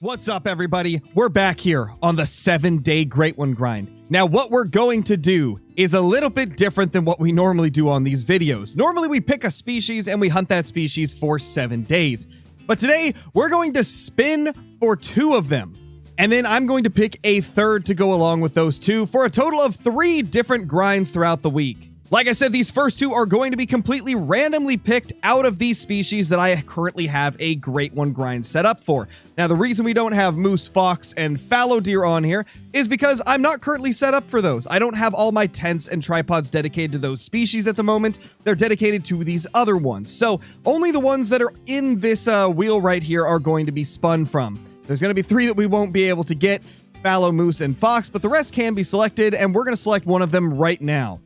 What's up, everybody? We're back here on the 7-day Great One grind. Now, what we're going to do is a little bit different than what we normally do on these videos. Normally, we pick a species and we hunt that species for 7 days. But today, we're going to spin for 2 of them. And then I'm going to pick a third to go along with those 2 for a total of 3 different grinds throughout the week. Like I said, these first 2 are going to be completely randomly picked out of these species that I currently have a Great One grind set up for. Now, the reason we don't have moose, fox, and fallow deer on here is because I'm not currently set up for those. I don't have all my tents and tripods dedicated to those species at the moment. They're dedicated to these other ones. So only the ones that are in this wheel right here are going to be spun from. There's going to be 3 that we won't be able to get, fallow, moose, and fox, but the rest can be selected, and we're going to select one of them right now.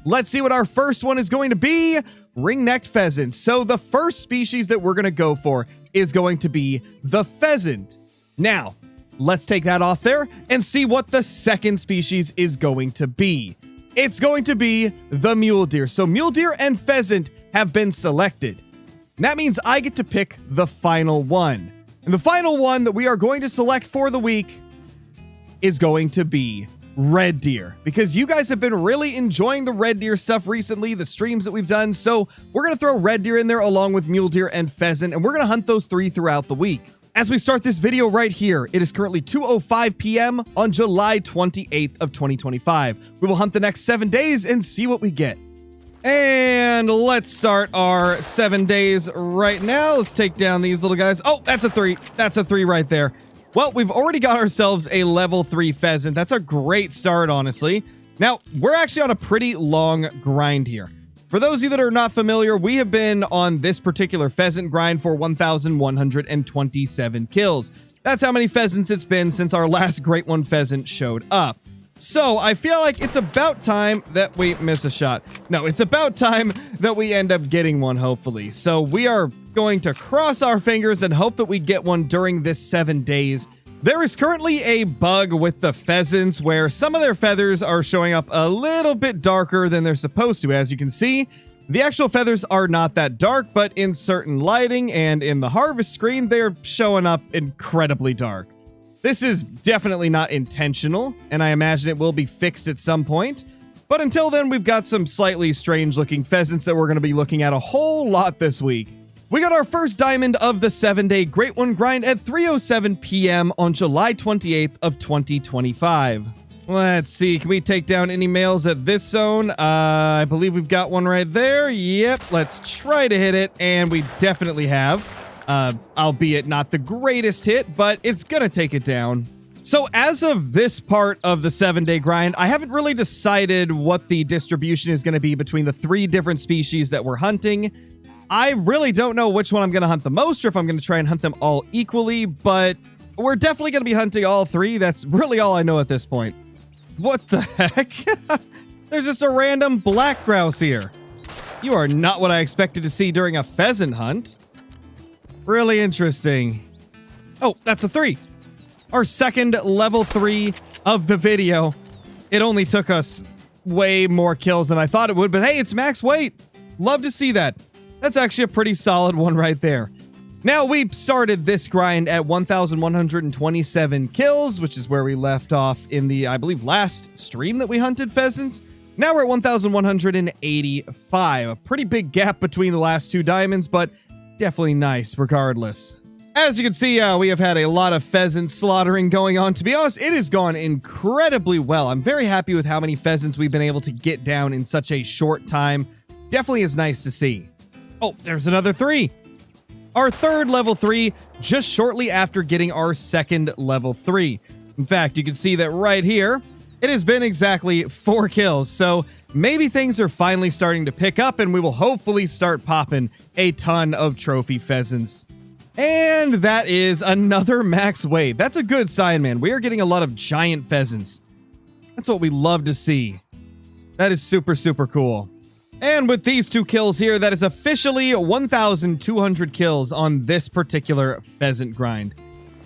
Let's see what our first one is going to be. Ring-necked pheasant. So the first species that we're going to go for is going to be the pheasant. Now, let's take that off there and see what the second species is going to be. It's going to be the mule deer. So mule deer and pheasant have been selected. And that means I get to pick the final one. And the final one that we are going to select for the week is going to be red deer, because you guys have been really enjoying the red deer stuff recently, the streams that we've done. So we're going to throw red deer in there along with mule deer and pheasant, and we're going to hunt those 3 throughout the week. As we start this video right here, it is currently 2:05 p.m. on July 28th of 2025. We will hunt the next 7 days and see what we get. And let's start our 7 days right now. Let's take down these little guys. Oh, that's a 3. That's a 3 right there. Well, we've already got ourselves a level 3 pheasant. That's a great start, honestly. Now, we're actually on a pretty long grind here. For those of you that are not familiar, we have been on this particular pheasant grind for 1,127 kills. That's how many pheasants it's been since our last Great One pheasant showed up. So, I feel like it's about time that we miss a shot. No, it's about time that we end up getting one, hopefully. So, we are going to cross our fingers and hope that we get one during this 7 days. There is currently a bug with the pheasants where some of their feathers are showing up a little bit darker than they're supposed to. As you can see, the actual feathers are not that dark, but in certain lighting and in the harvest screen, they're showing up incredibly dark. This is definitely not intentional, and I imagine it will be fixed at some point. But until then, we've got some slightly strange-looking pheasants that we're going to be looking at a whole lot this week. We got our first diamond of the 7-day Great One grind at 3:07 p.m. on July 28th of 2025. Let's see, can we take down any males at this zone? I believe we've got one right there. Yep, let's try to hit it, and we definitely have. Albeit not the greatest hit, but it's gonna take it down. So as of this part of the 7-day grind, I haven't really decided what the distribution is going to be between the 3 different species that we're hunting. I really don't know which one I'm going to hunt the most, or if I'm going to try and hunt them all equally, but we're definitely going to be hunting all 3. That's really all I know at this point. What the heck? There's just a random black grouse here. You are not what I expected to see during a pheasant hunt. Really interesting. Oh, that's a 3. Our second level 3 of the video. It only took us way more kills than I thought it would, but hey, it's max weight. Love to see that. That's actually a pretty solid one right there. Now, we started this grind at 1,127 kills, which is where we left off in the, I believe, last stream that we hunted pheasants. Now we're at 1,185. A pretty big gap between the last 2 diamonds, but definitely nice regardless. As you can see, we have had a lot of pheasant slaughtering going on. To be honest, it has gone incredibly well. I'm very happy with how many pheasants we've been able to get down in such a short time. Definitely is nice to see. Oh, there's another 3. Our third level 3, just shortly after getting our second level 3. In fact, you can see that right here, it has been exactly 4 kills. So maybe things are finally starting to pick up, and we will hopefully start popping a ton of trophy pheasants. And that is another max weight. That's a good sign, man. We are getting a lot of giant pheasants. That's what we love to see. That is super, super cool. And with these 2 kills here, that is officially 1,200 kills on this particular pheasant grind.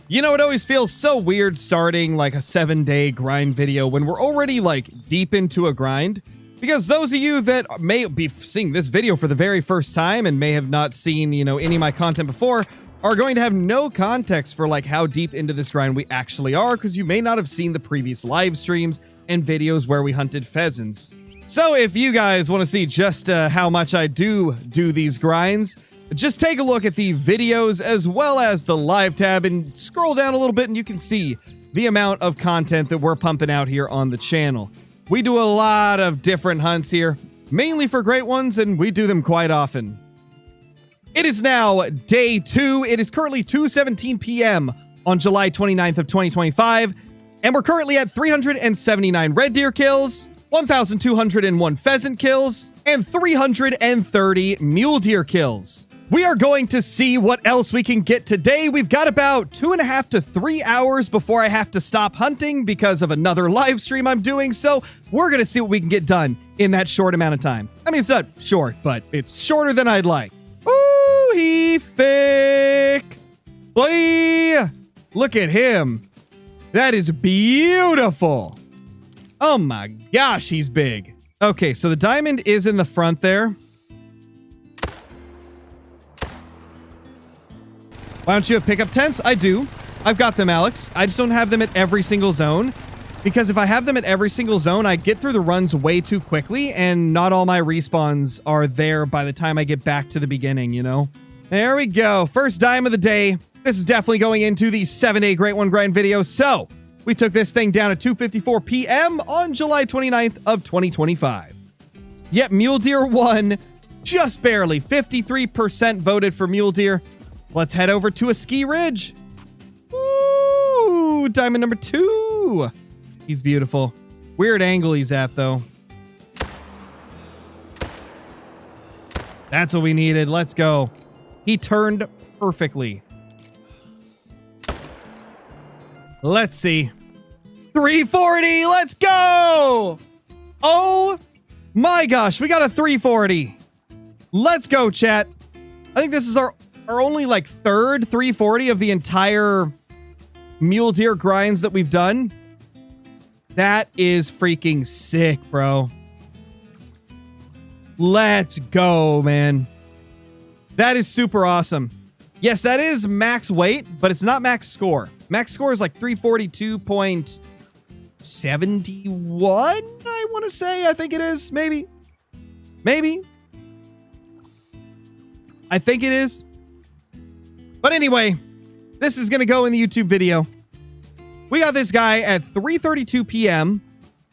You know, it always feels so weird starting like a 7-day grind video when we're already like deep into a grind. Because those of you that may be seeing this video for the very first time and may have not seen, you know, any of my content before are going to have no context for like how deep into this grind we actually are, because you may not have seen the previous live streams and videos where we hunted pheasants. So if you guys want to see just how much I do these grinds, just take a look at the videos as well as the live tab and scroll down a little bit and you can see the amount of content that we're pumping out here on the channel. We do a lot of different hunts here, mainly for great ones, and we do them quite often. It is now day 2. It is currently 2:17 p.m. on July 29th of 2025, and we're currently at 379 red deer kills, 1,201 pheasant kills, and 330 mule deer kills. We are going to see what else we can get today. We've got about 2.5 to 3 hours before I have to stop hunting because of another live stream I'm doing, so we're going to see what we can get done in that short amount of time. I mean, it's not short, but it's shorter than I'd like. Ooh, he thick. Boy, look at him. That is beautiful. Oh my gosh, he's big. Okay, so the diamond is in the front there. Why don't you have pickup tents? I do. I've got them, Alex. I just don't have them at every single zone, because if I have them at every single zone, I get through the runs way too quickly, and not all my respawns are there by the time I get back to the beginning, you know? There we go. First dime of the day. This is definitely going into the 7-day Great One Grind video, so we took this thing down at 2:54 p.m. on July 29th of 2025. Yep, mule deer won just barely. 53% voted for mule deer. Let's head over to a ski ridge. Ooh, diamond number 2. He's beautiful. Weird angle he's at, though. That's what we needed. Let's go. He turned perfectly. Let's see. 340. Let's go. Oh my gosh. We got a 340. Let's go, chat. I think this is our only like third 340 of the entire mule deer grinds that we've done. That is freaking sick, bro. Let's go, man. That is super awesome. Yes, that is max weight, but it's not max score. Max score is like 342.71, I want to say. I think it is. Maybe. I think it is. But anyway, this is going to go in the YouTube video. We got this guy at 3:32 p.m.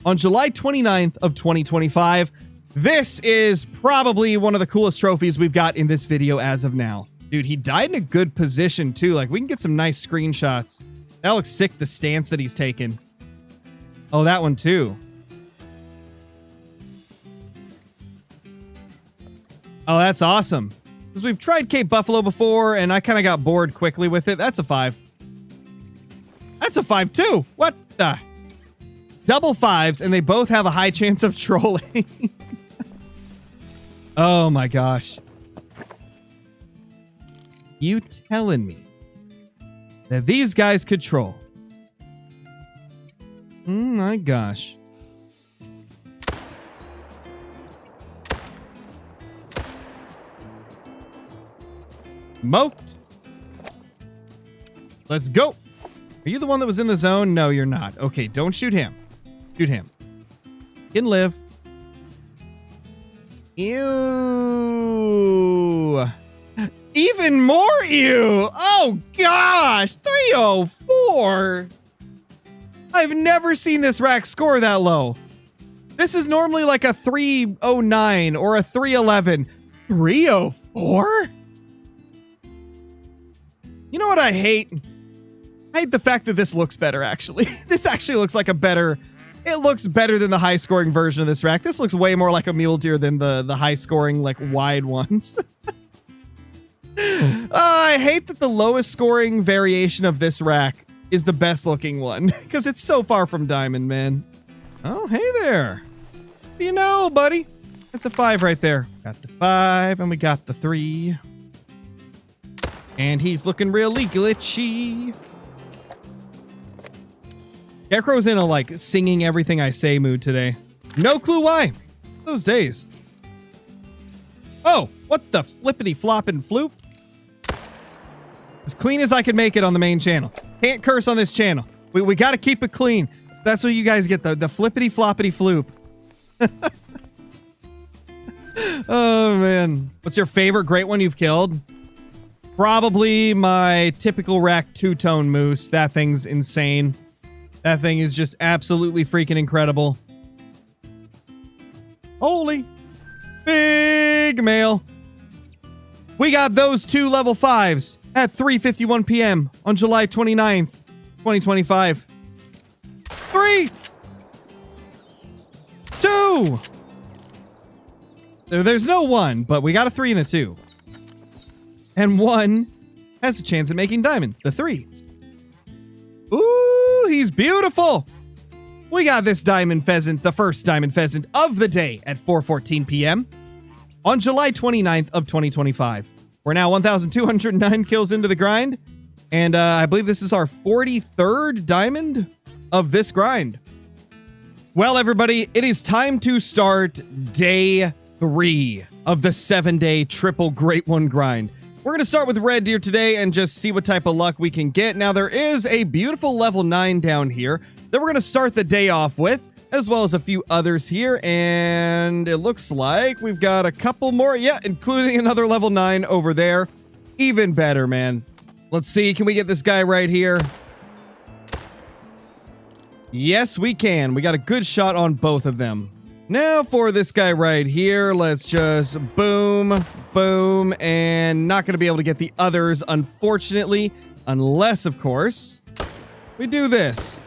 on July 29th of 2025. This is probably one of the coolest trophies we've got in this video as of now. Dude, he died in a good position too. Like, we can get some nice screenshots. That looks sick, the stance that he's taken. Oh, that one too. Oh, that's awesome. Because we've tried Cape Buffalo before, and I kind of got bored quickly with it. That's a 5. That's a 5 too. What the? Double 5s, and they both have a high chance of trolling. Oh my gosh. You telling me that these guys could troll? Oh my gosh. Smoked. Let's go. Are you the one that was in the zone? No, you're not. Okay, don't shoot him. Shoot him. He can live. Ew. Even more ew. Oh gosh. 304. I've never seen this rack score that low. This is normally like a 309 or a 311. 304? You know what I hate? I hate the fact that this looks better, actually. This actually looks like a better... It looks better than the high-scoring version of this rack. This looks way more like a mule deer than the high-scoring, like, wide ones. I hate that the lowest-scoring variation of this rack is the best-looking one, because it's so far from diamond, man. Oh, hey there. What do you know, buddy? That's a 5 right there. Got the 5, and we got the 3. And he's looking really glitchy. Scarecrow's in a, like, singing everything I say mood today. No clue why. Those days. Oh, what the flippity floppin' floop? As clean as I can make it on the main channel. Can't curse on this channel. We got to keep it clean. That's what you guys get, the flippity floppity floop. Oh, man. What's your favorite great one you've killed? Probably my typical rack two-tone moose. That thing's insane. That thing is just absolutely freaking incredible. Holy. Big mail. We got those 2 level 5s at 3:51 p.m. on July 29th, 2025. 3, 2. There's no 1, but we got a 3 and a 2. And 1 has a chance at making diamond. The 3. Ooh, he's beautiful. We got this diamond pheasant, the first diamond pheasant of the day at 4:14 p.m. on July 29th of 2025. We're now 1,209 kills into the grind, and I believe this is our 43rd diamond of this grind. Well, everybody, it is time to start day 3 of the 7-day triple great one grind. We're going to start with red deer today and just see what type of luck we can get. Now, there is a beautiful level 9 down here that we're going to start the day off with, as well as a few others here, and it looks like we've got a couple more, yeah, including another level 9 over there. Even better, man. Let's see, can we get this guy right here? Yes, we can. We got a good shot on both of them. Now for this guy right here, let's just boom, boom, and not going to be able to get the others, unfortunately, unless, of course, we do this.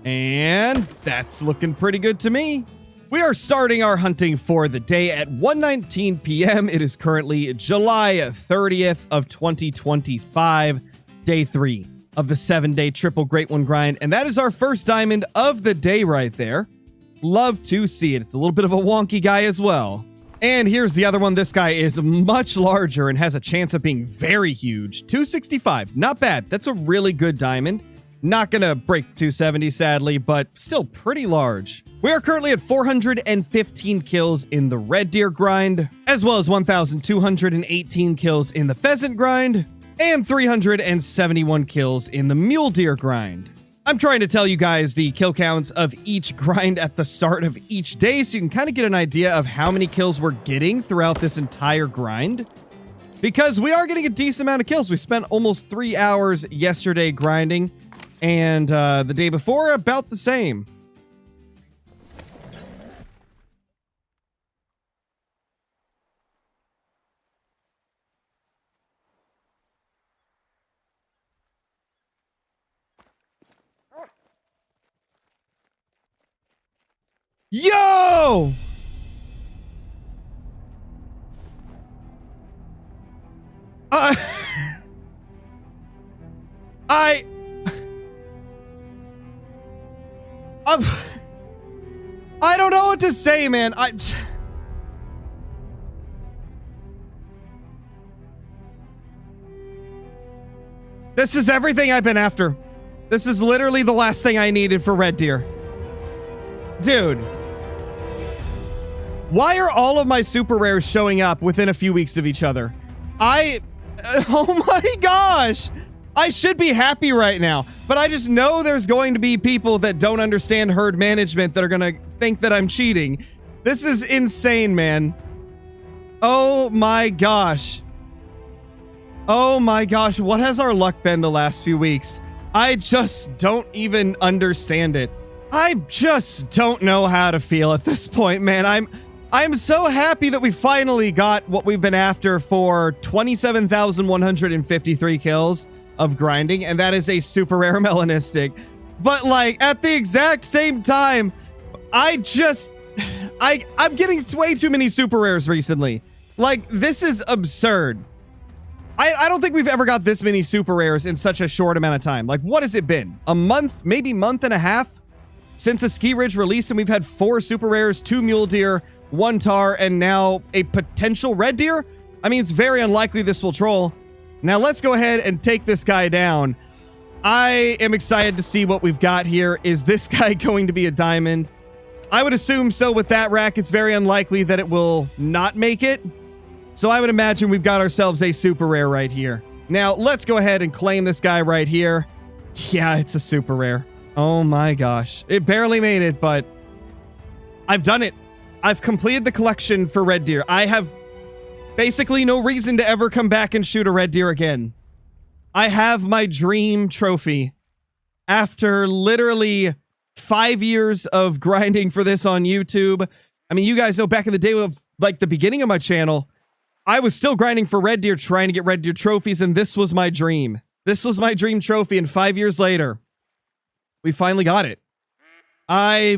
And that's looking pretty good to me. We are starting our hunting for the day at 1:19 p.m. It is currently July 30th of 2025, day 3 of the 7-day triple great one grind. And that is our first diamond of the day right there. Love to see it. It's a little bit of a wonky guy as well. And here's the other one. This guy is much larger and has a chance of being very huge. 265, not bad. That's a really good diamond. Not gonna break 270, sadly, but still pretty large. We are currently at 415 kills in the red deer grind, as well as 1,218 kills in the pheasant grind, and 371 kills in the mule deer grind. I'm trying to tell you guys the kill counts of each grind at the start of each day, so you can kind of get an idea of how many kills we're getting throughout this entire grind. Because we are getting a decent amount of kills. We spent almost 3 hours yesterday grinding, and the day before, about the same. Yo! I don't know what to say, man. This is everything I've been after. This is literally the last thing I needed for red deer. Dude. Why are all of my super rares showing up within a few weeks of each other? Oh my gosh! I should be happy right now, but I just know there's going to be people that don't understand herd management that are going to think that I'm cheating. This is insane, man. Oh my gosh. Oh my gosh, what has our luck been the last few weeks? I just don't even understand it. I just don't know how to feel at this point, man. I'm so happy that we finally got what we've been after for 27,153 kills of grinding, and that is a super rare Melanistic. But like at the exact same time, I'm getting way too many super rares recently. Like, this is absurd. I don't think we've ever got this many super rares in such a short amount of time. Like, what has it been? A month, maybe month and a half since a Ski Ridge release, and we've had 4 super rares, 2 mule deer, 1 tar, and now a potential red deer? I mean, it's very unlikely this will troll. Now let's go ahead and take this guy down. I am excited to see what we've got here. Is this guy going to be a diamond? I would assume so. With that rack, it's very unlikely that it will not make it. So I would imagine we've got ourselves a super rare right here. Now, let's go ahead and claim this guy right here. Yeah, it's a super rare. Oh my gosh. It barely made it, but I've done it. I've completed the collection for red deer. I have basically no reason to ever come back and shoot a red deer again. I have my dream trophy. After literally 5 years of grinding for this on YouTube. I mean, you guys know back in the day of like the beginning of my channel, I was still grinding for red deer, trying to get red deer trophies, and this was my dream. This was my dream trophy, and 5 years later, we finally got it. I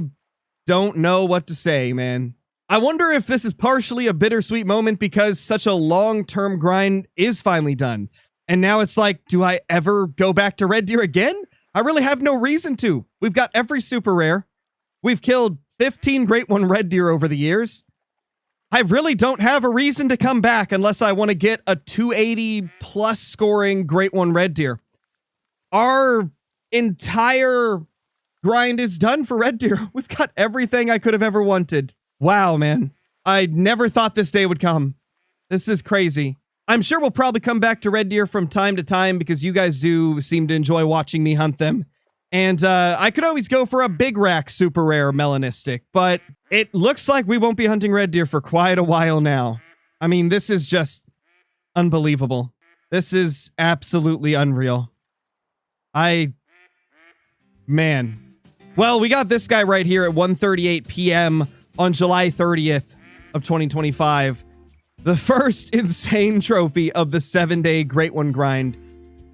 don't know what to say, man. I wonder if this is partially a bittersweet moment because such a long-term grind is finally done. And now it's like, do I ever go back to red deer again? I really have no reason to. We've got every super rare. We've killed 15 Great One red deer over the years. I really don't have a reason to come back unless I want to get a 280 plus scoring Great One red deer. Our entire grind is done for red deer. We've got everything I could have ever wanted. Wow, man. I never thought this day would come. This is crazy. I'm sure we'll probably come back to red deer from time to time because you guys do seem to enjoy watching me hunt them. And I could always go for a big rack super rare Melanistic, but it looks like we won't be hunting red deer for quite a while now. I mean, this is just unbelievable. This is absolutely unreal. Man. Well, we got this guy right here at 1:38 p.m. on July 30th of 2025. The first insane trophy of the 7-day Great One grind.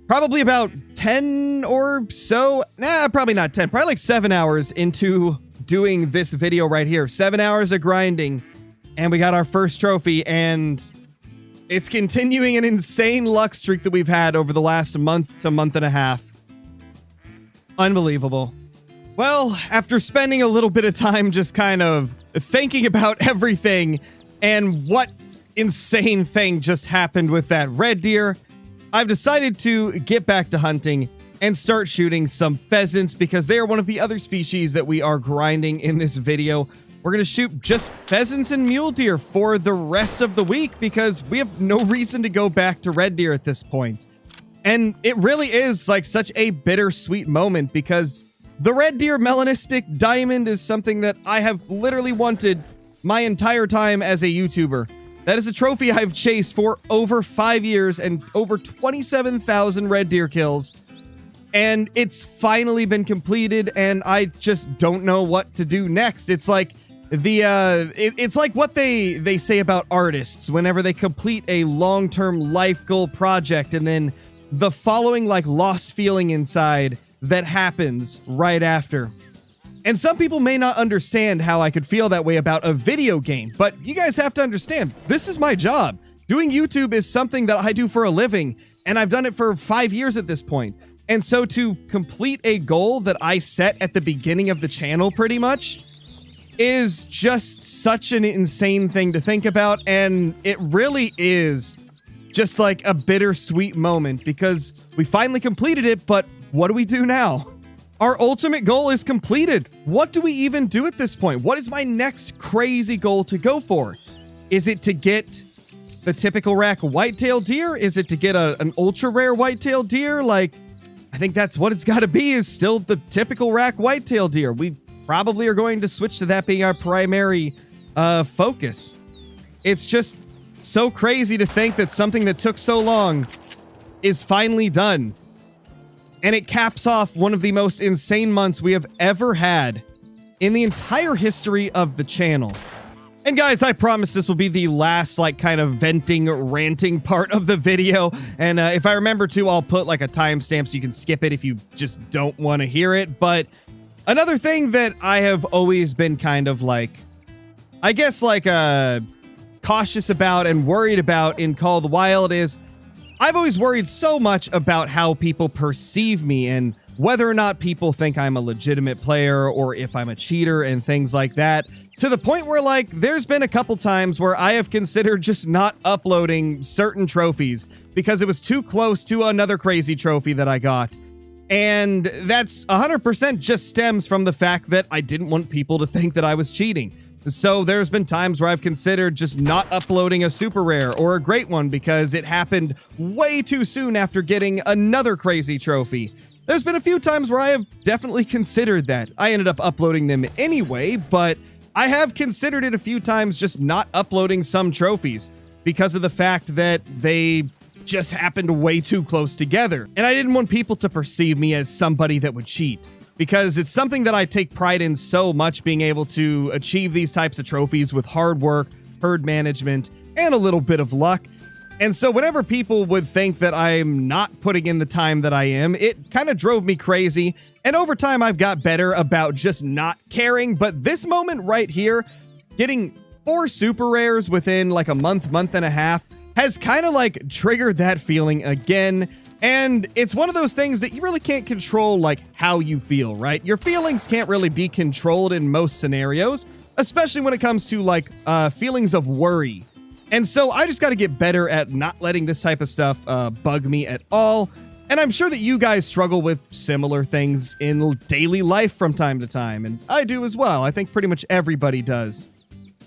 Probably about 10 or so. Nah, probably not 10. Probably like 7 hours into doing this video right here. 7 hours of grinding. And we got our first trophy. And it's continuing an insane luck streak that we've had over the last month to month and a half. Unbelievable. Well, after spending a little bit of time just kind of thinking about everything and what insane thing just happened with that red deer, I've decided to get back to hunting and start shooting some pheasants because they are one of the other species that we are grinding in this video. We're going to shoot just pheasants and mule deer for the rest of the week because we have no reason to go back to red deer at this point. And it really is like such a bittersweet moment because the red deer Melanistic diamond is something that I have literally wanted my entire time as a YouTuber. That is a trophy I've chased for over 5 years and over 27,000 red deer kills. And it's finally been completed and I just don't know what to do next. It's like it's like what they say about artists whenever they complete a long-term life goal project and then the following like lost feeling inside that happens right after. And some people may not understand how I could feel that way about a video game, but you guys have to understand, this is my job. Doing YouTube is something that I do for a living, and I've done it for 5 years at this point. And so to complete a goal that I set at the beginning of the channel pretty much is just such an insane thing to think about, and it really is just like a bittersweet moment because we finally completed it, but what do we do now? Our ultimate goal is completed. What do we even do at this point? What is my next crazy goal to go for? Is it to get the typical rack whitetail deer? Is it to get an ultra rare whitetail deer? Like, I think that's what it's got to be, is still the typical rack whitetail deer. We probably are going to switch to that being our primary focus. It's just so crazy to think that something that took so long is finally done. And it caps off one of the most insane months we have ever had in the entire history of the channel. And guys, I promise this will be the last like kind of venting, ranting part of the video. And if I remember to, I'll put like a timestamp so you can skip it if you just don't want to hear it. But another thing that I have always been kind of like, I guess like cautious about and worried about in Call of the Wild is I've always worried so much about how people perceive me and whether or not people think I'm a legitimate player or if I'm a cheater and things like that, to the point where like there's been a couple times where I have considered just not uploading certain trophies because it was too close to another crazy trophy that I got. And that's 100% just stems from the fact that I didn't want people to think that I was cheating. So there's been times where I've considered just not uploading a super rare or a great one because it happened way too soon after getting another crazy trophy. There's been a few times where I have definitely considered that. I ended up uploading them anyway, but I have considered it a few times just not uploading some trophies because of the fact that they just happened way too close together. And I didn't want people to perceive me as somebody that would cheat, because it's something that I take pride in so much, being able to achieve these types of trophies with hard work, herd management, and a little bit of luck. And so whenever people would think that I'm not putting in the time that I am, it kind of drove me crazy. And over time, I've got better about just not caring. But this moment right here, getting 4 super rares within like a month and a half, has kind of like triggered that feeling again. And it's one of those things that you really can't control, like how you feel, right? Your feelings can't really be controlled in most scenarios, especially when it comes to like feelings of worry. And so I just got to get better at not letting this type of stuff bug me at all. And I'm sure that you guys struggle with similar things in daily life from time to time. And I do as well. I think pretty much everybody does.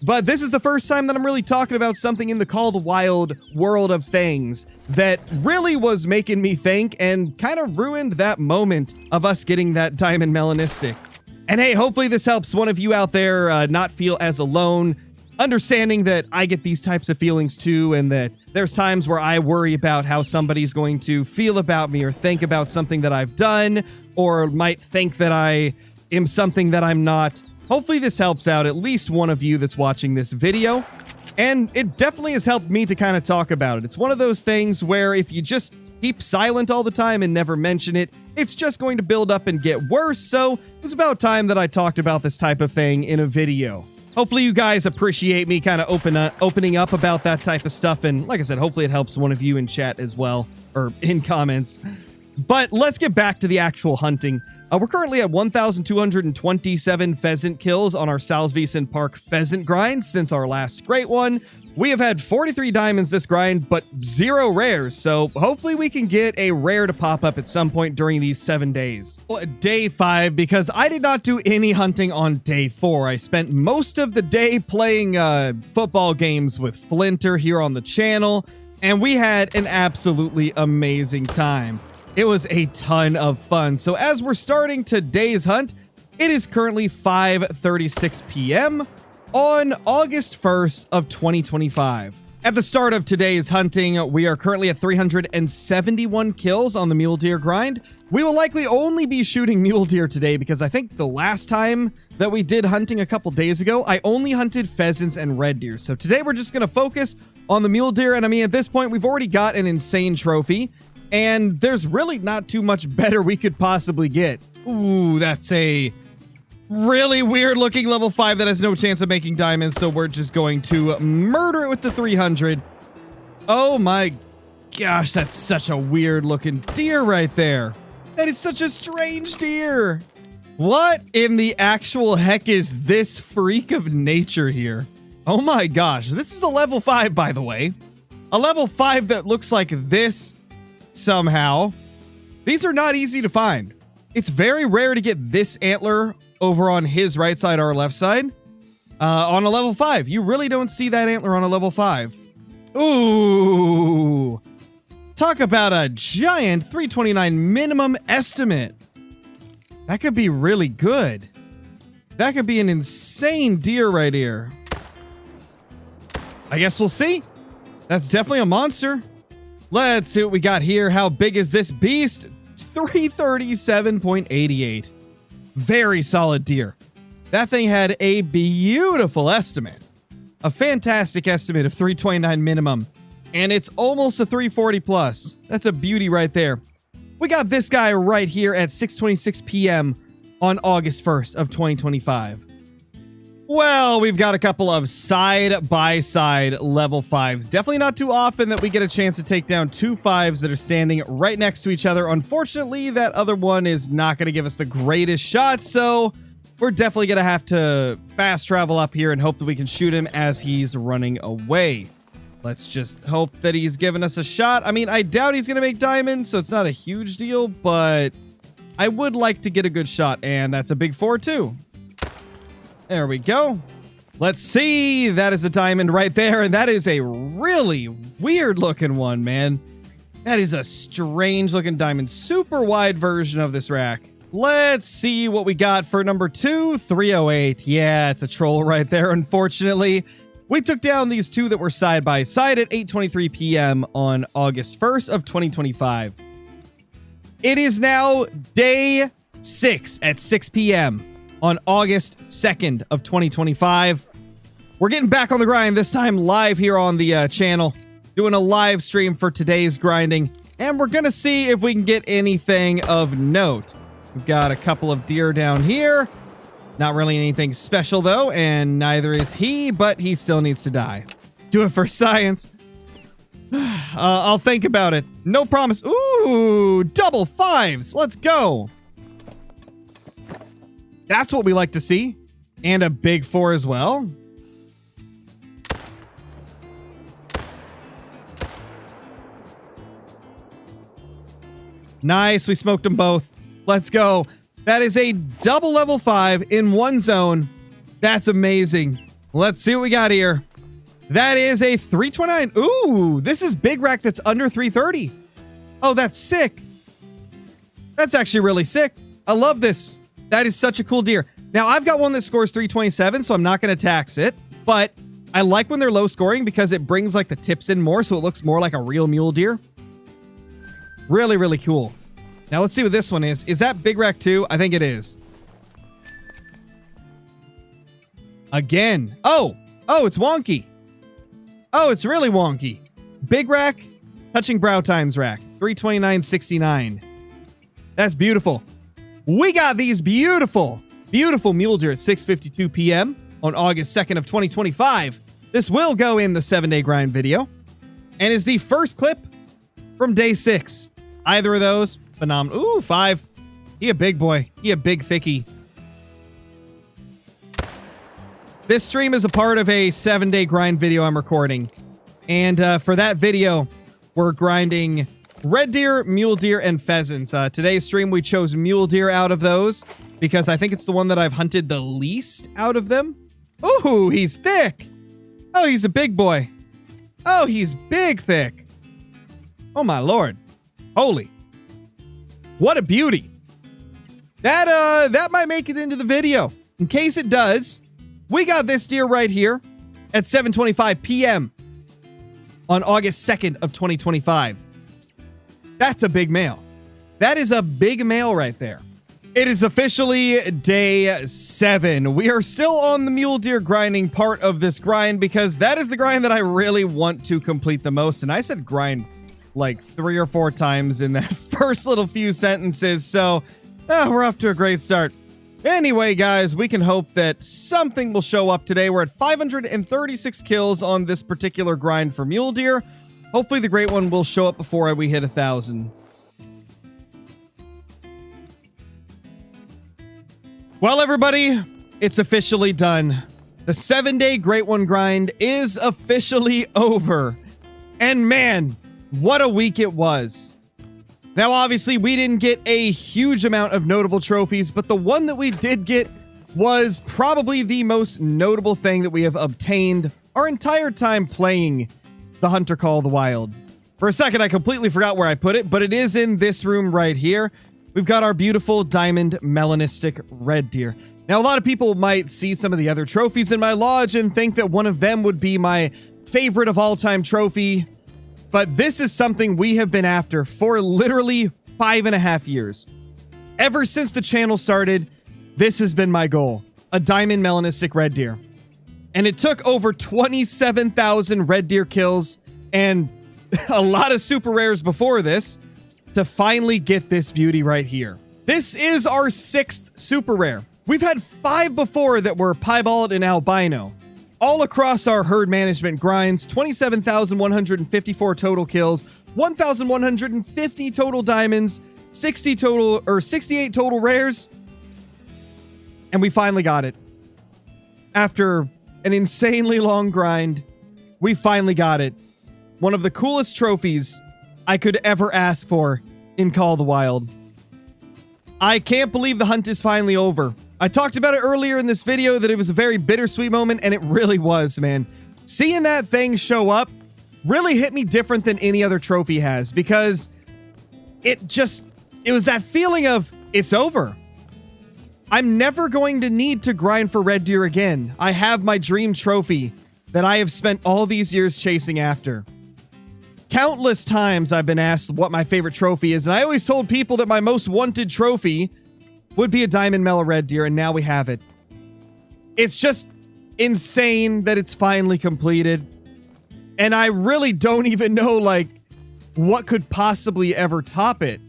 But this is the first time that I'm really talking about something in the Call of the Wild world of things that really was making me think and kind of ruined that moment of us getting that diamond melanistic. And hey, hopefully this helps one of you out there not feel as alone, understanding that I get these types of feelings too, and that there's times where I worry about how somebody's going to feel about me or think about something that I've done, or might think that I am something that I'm not. Hopefully this helps out at least one of you that's watching this video, and it definitely has helped me to kind of talk about it. It's one of those things where if you just keep silent all the time and never mention it, it's just going to build up and get worse, so it was about time that I talked about this type of thing in a video. Hopefully you guys appreciate me kind of opening up about that type of stuff, and like I said, hopefully it helps one of you in chat as well, or in comments. But let's get back to the actual hunting. We're currently at 1,227 pheasant kills on our Salsvisen Park pheasant grind since our last great one. We have had 43 diamonds this grind, but 0 rares, so hopefully we can get a rare to pop up at some point during these 7 days. Well, day 5, because I did not do any hunting on day 4. I spent most of the day playing football games with Flinter here on the channel, and we had an absolutely amazing time. It was a ton of fun. So as we're starting today's hunt, it is currently 5:36 p.m. on August 1st of 2025. At the start of today's hunting, we are currently at 371 kills on the mule deer grind. We will likely only be shooting mule deer today because I think the last time that we did hunting a couple days ago, I only hunted pheasants and red deer. So today we're just going to focus on the mule deer. And I mean, at this point, we've already got an insane trophy, and there's really not too much better we could possibly get. Ooh, that's a really weird looking level 5 that has no chance of making diamonds, so we're just going to murder it with the 300. Oh my gosh, that's such a weird looking deer right there. That is such a strange deer. What in the actual heck is this freak of nature here? Oh my gosh, this is a level 5, by the way. A level 5 that looks like this somehow. These are not easy to find. It's very rare to get this antler over on his right side or left side on a level 5. You really don't see that antler on a level 5. Ooh. Talk about a giant 329 minimum estimate. That could be really good. That could be an insane deer right here. I guess we'll see. That's definitely a monster. Let's see what we got here. How big is this beast? 337.88. Very solid deer. That thing had a beautiful estimate. A fantastic estimate of 329 minimum. And it's almost a 340 plus. That's a beauty right there. We got this guy right here at 6:26 p.m. on August 1st of 2025. Well, we've got a couple of side-by-side level 5s. Definitely not too often that we get a chance to take down 2 5s that are standing right next to each other. Unfortunately, that other one is not going to give us the greatest shot, so we're definitely going to have to fast travel up here and hope that we can shoot him as he's running away. Let's just hope that he's giving us a shot. I mean, I doubt he's going to make diamonds, so it's not a huge deal, but I would like to get a good shot, and that's a big 4 too. There we go. Let's see. That is a diamond right there. And that is a really weird looking one, man. That is a strange looking diamond. Super wide version of this rack. Let's see what we got for number 2, 308. Yeah, it's a troll right there, unfortunately. We took down these two that were side by side at 8:23 p.m. on August 1st of 2025. It is now day 6 at 6 p.m. on August 2nd of 2025. We're getting back on the grind, this time live here on the channel, doing a live stream for today's grinding, and we're gonna see if we can get anything of note. We've got a couple of deer down here. Not really anything special though, and neither is he, but he still needs to die. Do it for science. I'll think about it. No promise. Ooh, double 5s. Let's go. That's what we like to see. And a big 4 as well. Nice, we smoked them both. Let's go. That is a double level 5 in one zone. That's amazing. Let's see what we got here. That is a 329. Ooh, this is big rack that's under 330. Oh, that's sick. That's actually really sick. I love this. That is such a cool deer. Now, I've got one that scores 327, so I'm not going to tax it. But I like when they're low scoring because it brings like the tips in more, so it looks more like a real mule deer. Really, really cool. Now, let's see what this one is. Is that big rack too? I think it is. Again. Oh, it's wonky. Oh, it's really wonky. Big rack, touching brow times rack. 329.69. That's beautiful. We got these beautiful mule deer at 6:52 p.m. on August 2nd of 2025. This will go in the 7-day grind video and is the first clip from day 6. Either of those, phenomenal. Ooh, 5. He a big boy. He a big thickie. This stream is a part of a 7-day grind video I'm recording. And for that video, we're grinding red deer, mule deer, and pheasants. Today's stream, we chose mule deer out of those because I think it's the one that I've hunted the least out of them. Ooh, he's thick. Oh, he's a big boy. Oh, he's big thick. Oh, my Lord. Holy. What a beauty. That might make it into the video. In case it does, we got this deer right here at 7:25 p.m. on August 2nd of 2025. That's a big male. That is a big male right there. It is officially day 7. We are still on the mule deer grinding part of this grind because that is the grind that I really want to complete the most. And I said grind like 3 or 4 times in that first little few sentences. So we're off to a great start. Anyway, guys, we can hope that something will show up today. We're at 536 kills on this particular grind for mule deer. Hopefully the great one will show up before we hit 1,000. Well, everybody, it's officially done. The 7-day great one grind is officially over. And man, what a week it was. Now, obviously, we didn't get a huge amount of notable trophies, but the one that we did get was probably the most notable thing that we have obtained our entire time playing the Hunter Call of the Wild. For a second, I completely forgot where I put it, but it is in this room right here. We've got our beautiful diamond melanistic red deer. Now, a lot of people might see some of the other trophies in my lodge and think that one of them would be my favorite of all time trophy. But this is something we have been after for literally 5.5 years. Ever since the channel started, this has been my goal. A diamond melanistic red deer. And it took over 27,000 red deer kills and a lot of super rares before this to finally get this beauty right here. This is our 6th super rare. We've had 5 before that were piebald and albino. All across our herd management grinds, 27,154 total kills, 1,150 total diamonds, 68 total rares. And we finally got it. After an insanely long grind, we finally got it. One of the coolest trophies I could ever ask for in Call of the Wild. I can't believe the hunt is finally over. I talked about it earlier in this video that it was a very bittersweet moment, and it really was, man. Seeing that thing show up really hit me different than any other trophy has, because it was that feeling of, it's over. I'm never going to need to grind for red deer again. I have my dream trophy that I have spent all these years chasing after. Countless times I've been asked what my favorite trophy is, and I always told people that my most wanted trophy would be a diamond Mela red deer, and now we have it. It's just insane that it's finally completed, and I really don't even know, like, what could possibly ever top it.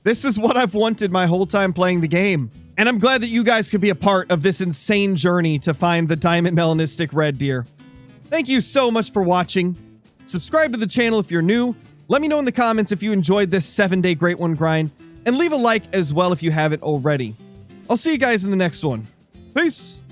This is what I've wanted my whole time playing the game, and I'm glad that you guys could be a part of this insane journey to find the diamond melanistic red deer. Thank you so much for watching. Subscribe to the channel if you're new. Let me know in the comments if you enjoyed this 7-day Great One grind, and leave a like as well if you haven't already. I'll see you guys in the next one. Peace!